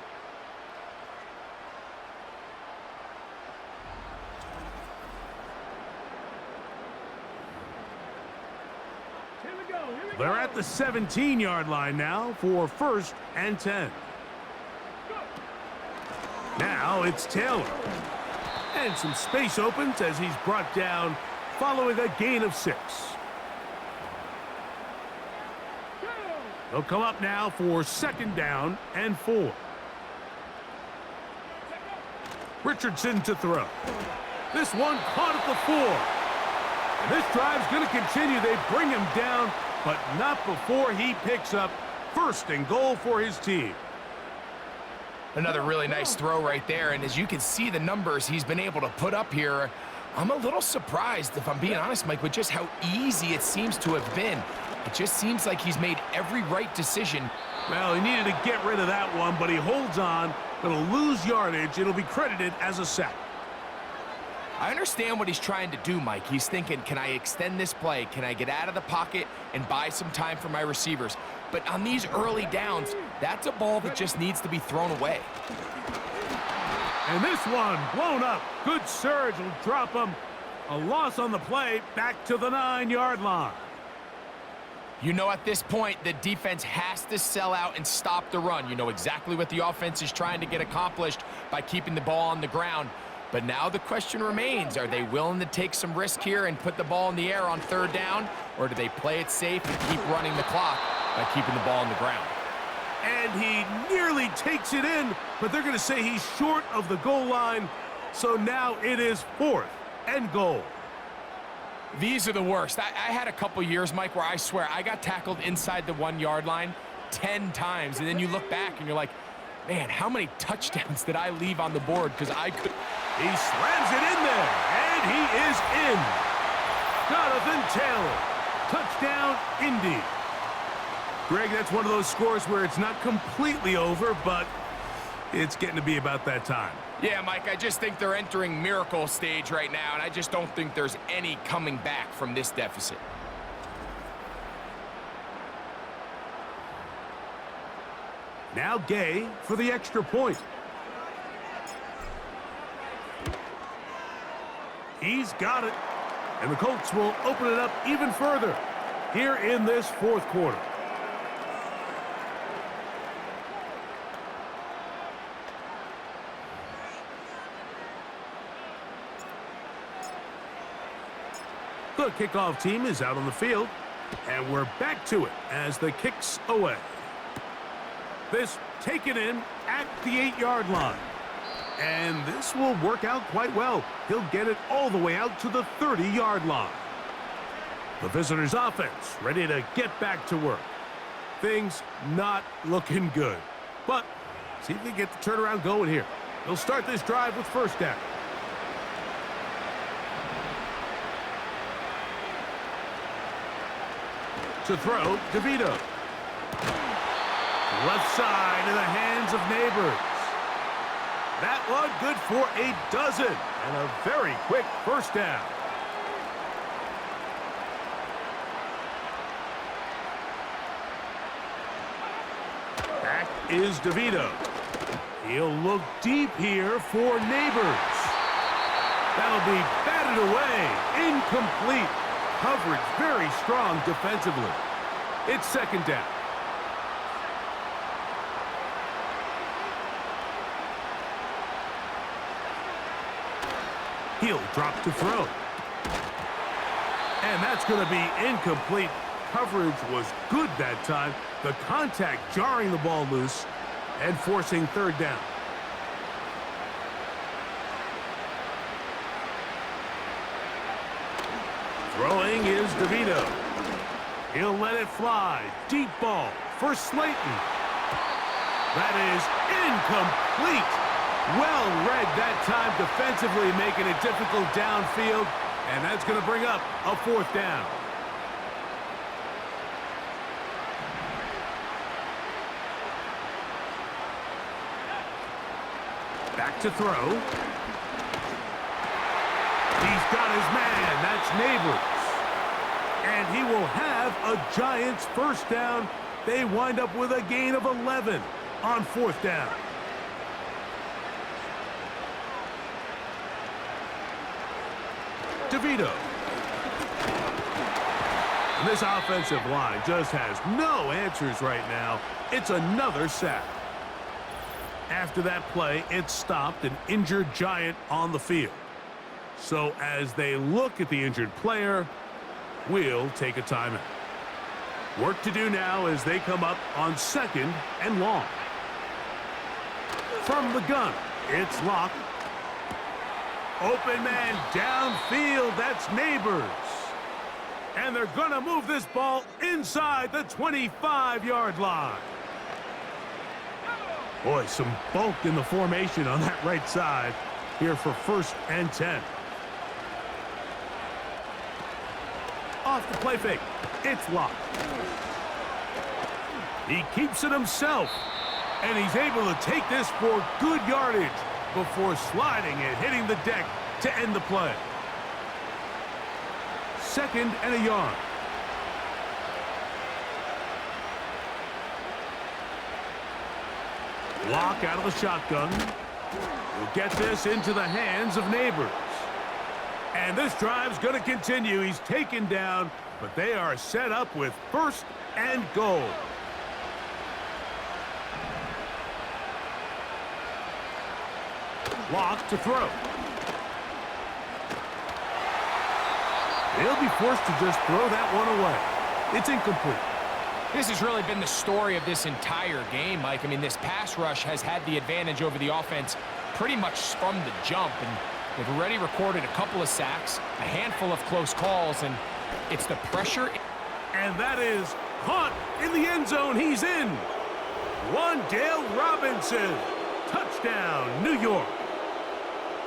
They're at the 17-yard line now for 1st and 10. Now it's Taylor. And some space opens as he's brought down following a gain of 6. They'll come up now for 2nd down and 4. Richardson to throw. This one caught at the 4. And this drive's going to continue. They bring him down, but not before he picks up 1st and goal for his team. Another really nice throw right there, and as you can see the numbers he's been able to put up here, I'm a little surprised, if I'm being honest, Mike, with just how easy it seems to have been. It just seems like he's made every right decision. Well, he needed to get rid of that one, but he holds on. It'll lose yardage. It'll be credited as a sack. I understand what he's trying to do, Mike. He's thinking, can I extend this play? Can I get out of the pocket and buy some time for my receivers? But on these early downs, that's a ball that just needs to be thrown away. And this one blown up. Good surge will drop him. A loss on the play, back to the 9-yard line. You know, at this point, the defense has to sell out and stop the run. You know exactly what the offense is trying to get accomplished by keeping the ball on the ground. But now the question remains, are they willing to take some risk here and put the ball in the air on 3rd down? Or do they play it safe and keep running the clock by keeping the ball on the ground? And he nearly takes it in, but they're going to say he's short of the goal line. So now it is 4th and goal. These are the worst. I had a couple years, Mike, where I swear I got tackled inside the 1-yard line 10 times. And then you look back and you're like, man, how many touchdowns did I leave on the board? Because I could. He slams it in there, and he is in. Jonathan Taylor, touchdown, Indy. Greg, that's one of those scores where it's not completely over, but It's getting to be about that time. Yeah, Mike, I just think they're entering miracle stage right now, and I just don't think there's any coming back from this deficit. Now Gay for the extra point. He's got it. And the Colts will open it up even further here in this fourth quarter. The kickoff team is out on the field, and we're back to it as the kick's away. This taken in at the 8-yard line. And this will work out quite well. He'll get it all the way out to the 30-yard line. The visitors' offense ready to get back to work. Things not looking good. But see if they get the turnaround going here. They'll start this drive with first down. To throw, DeVito. Left side in the hands of Neighbors. That one good for a dozen and a very quick first down. Back is DeVito. He'll look deep here for Neighbors. That'll be batted away. Incomplete. Coverage very strong defensively. It's second down. He'll drop to throw. And that's going to be incomplete. Coverage was good that time. The contact jarring the ball loose and forcing third down. Throwing is DeVito. He'll let it fly. Deep ball for Slayton. That is incomplete. Well read that time defensively, making it difficult downfield, and that's going to bring up a fourth down. Back to throw. He's got his man. That's Neighbors. And he will have a Giants first down. They wind up with a gain of 11 on fourth down. DeVito. And this offensive line just has no answers right now. It's another sack. After that play, it stopped an injured Giant on the field. So as they look at the injured player, we'll take a timeout. Work to do now as they come up on second and long. From the gun, it's Locke. Open man downfield, that's Neighbors. And they're going to move this ball inside the 25-yard line. Boy, some bulk in the formation on that right side here for first and 10. Off the play fake, it's Locke. He keeps it himself, and he's able to take this for good yardage before sliding and hitting the deck to end the play. Second and a yard. Locke out of the shotgun. Will get this into the hands of Neighbors. And this drive's going to continue. He's taken down, but they are set up with first and goal. Locke to throw. He'll be forced to just throw that one away. It's incomplete. This has really been the story of this entire game, Mike. I mean, this pass rush has had the advantage over the offense pretty much from the jump, and they've already recorded a couple of sacks, a handful of close calls, and it's the pressure. And that is caught in the end zone. He's in. Wan'Dale Robinson. Touchdown, New York.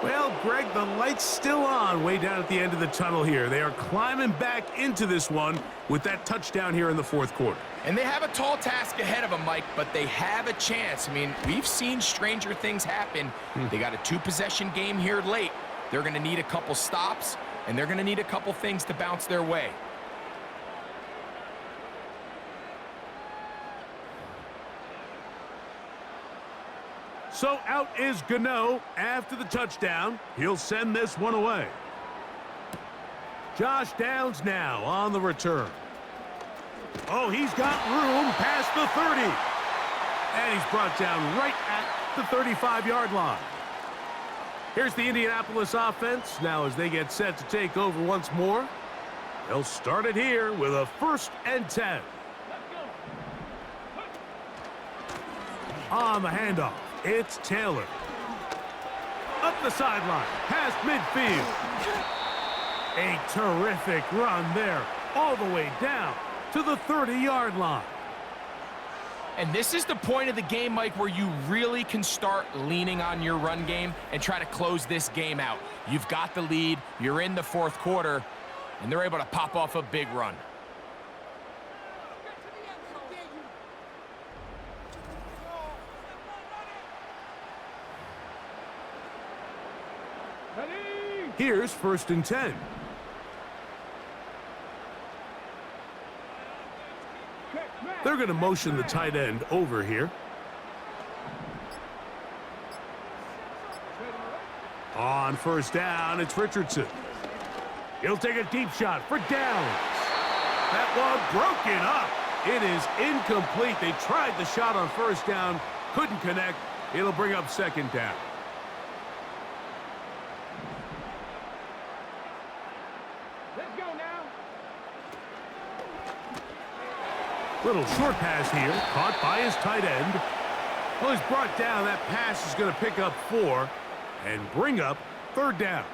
Well, Greg, the light's still on way down at the end of the tunnel here. They are climbing back into this one with that touchdown here in the fourth quarter. And they have a tall task ahead of them, Mike, but they have a chance. I mean, we've seen stranger things happen. They got a 2-possession game here late. They're going to need a couple stops, and they're going to need a couple things to bounce their way. So out is Gano after the touchdown. He'll send this one away. Josh Downs now on the return. Oh, he's got room past the 30. And he's brought down right at the 35-yard line. Here's the Indianapolis offense. Now as they get set to take over once more, they'll start it here with a 1st and 10. On the handoff, it's Taylor. Up the sideline, past midfield. A terrific run there, all the way down to the 30-yard line. And this is the point of the game, Mike, where you really can start leaning on your run game and try to close this game out. You've got the lead, you're in the 4th quarter, and they're able to pop off a big run. Here's 1st and 10. They're going to motion the tight end over here. On 1st down, it's Richardson. He'll take a deep shot for Downs. That one broken up. It is incomplete. They tried the shot on 1st down, couldn't connect. It'll bring up 2nd down. Let's go now. Little short pass here, caught by his tight end. Well, he's brought down. That pass is going to pick up 4 and bring up 3rd down.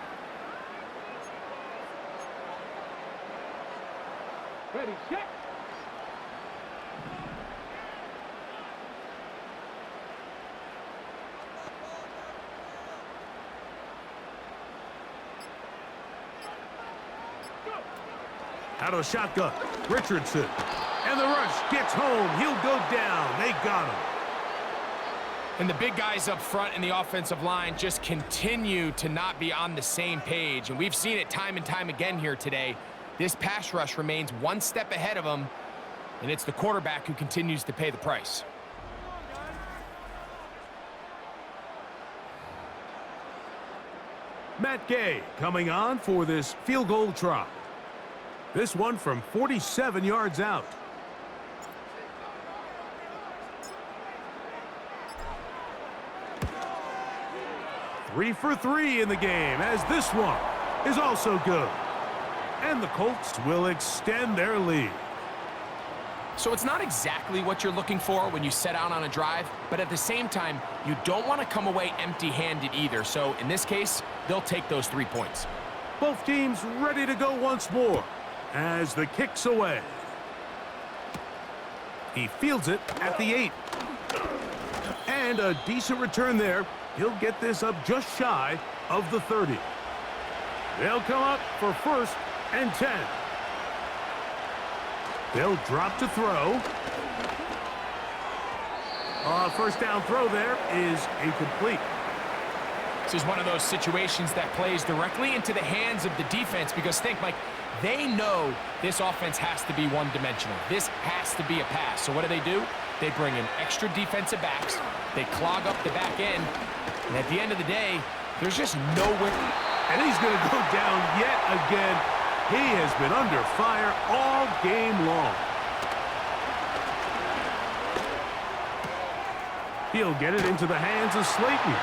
Ready, check. Out of the shotgun, Richardson. And the rush gets home. He'll go down. They got him. And the big guys up front in the offensive line just continue to not be on the same page. And we've seen it time and time again here today. This pass rush remains one step ahead of them, and it's the quarterback who continues to pay the price. Matt Gay coming on for this field goal try. This one from 47 yards out. Three for 3 in the game, as this one is also good. And the Colts will extend their lead. So it's not exactly what you're looking for when you set out on a drive, but at the same time, you don't want to come away empty-handed either. So in this case, they'll take those 3 points. Both teams ready to go once more as the kick's away. He fields it at the 8. And a decent return there. He'll get this up just shy of the 30. They'll come up for 1st and 10. They'll drop to throw. 1st down throw there is incomplete. This is one of those situations that plays directly into the hands of the defense because think, Mike, they know this offense has to be one-dimensional. This has to be a pass. So what do? They bring in extra defensive backs. They clog up the back end. And at the end of the day, there's just nowhere. And he's going to go down yet again. He has been under fire all game long. He'll get it into the hands of Slayton.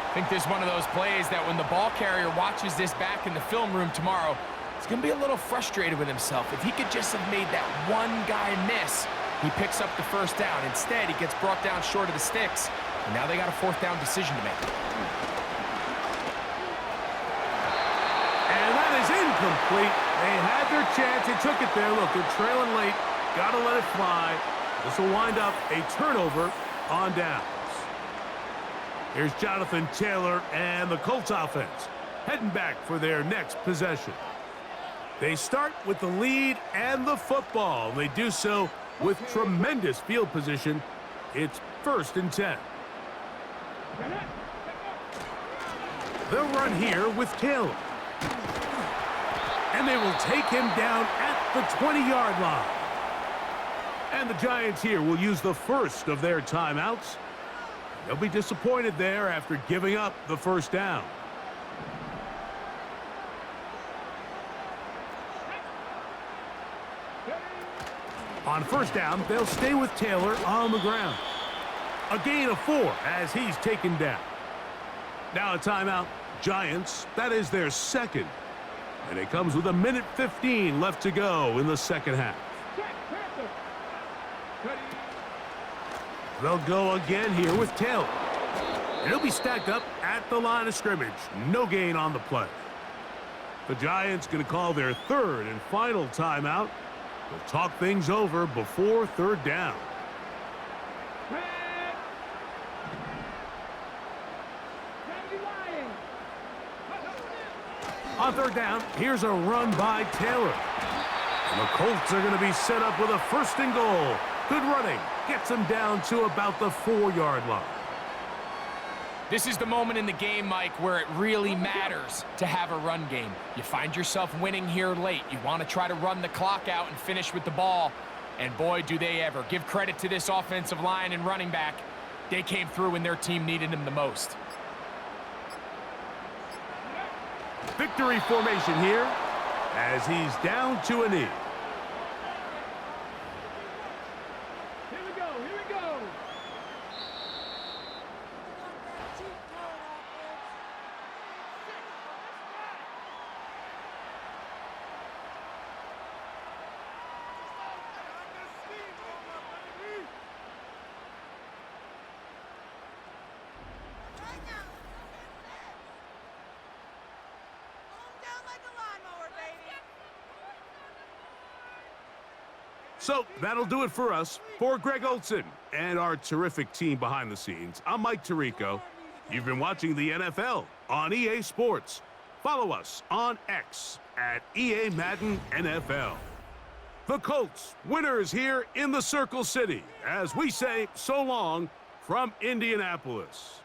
I think this is one of those plays that when the ball carrier watches this back in the film room tomorrow, he's going to be a little frustrated with himself. If he could just have made that one guy miss, he picks up the 1st down. Instead, he gets brought down short of the sticks, and now they got a 4th down decision to make. And that is incomplete. They had their chance. They took it there. Look, they're trailing late. Got to let it fly. This will wind up a turnover on downs. Here's Jonathan Taylor and the Colts offense heading back for their next possession. They start with the lead and the football. They do so with tremendous field position. It's 1st and 10. They'll run here with Taylor. And they will take him down at the 20-yard line. And the Giants here will use the first of their timeouts. They'll be disappointed there after giving up the first down. On first down, they'll stay with Taylor on the ground. A gain of 4 as he's taken down. Now a timeout, Giants. That is their second. And it comes with 1:15 left to go in the second half. They'll go again here with Taylor. And he'll be stacked up at the line of scrimmage. No gain on the play. The Giants going to call their third and final timeout. They'll talk things over before third down. On third down, here's a run by Taylor. And the Colts are going to be set up with a 1st and goal. Good running. Gets them down to about the 4-yard line. This is the moment in the game, Mike, where it really matters to have a run game. You find yourself winning here late. You want to try to run the clock out and finish with the ball. And boy, do they ever. Give credit to this offensive line and running back. They came through when their team needed them the most. Victory formation here as he's down to a knee. Here we go, here we go. So that'll do it for us. For Greg Olson and our terrific team behind the scenes, I'm Mike Tirico. You've been watching the NFL on EA Sports. Follow us on X at EA Madden NFL. The Colts, winners here in the Circle City, as we say so long from Indianapolis.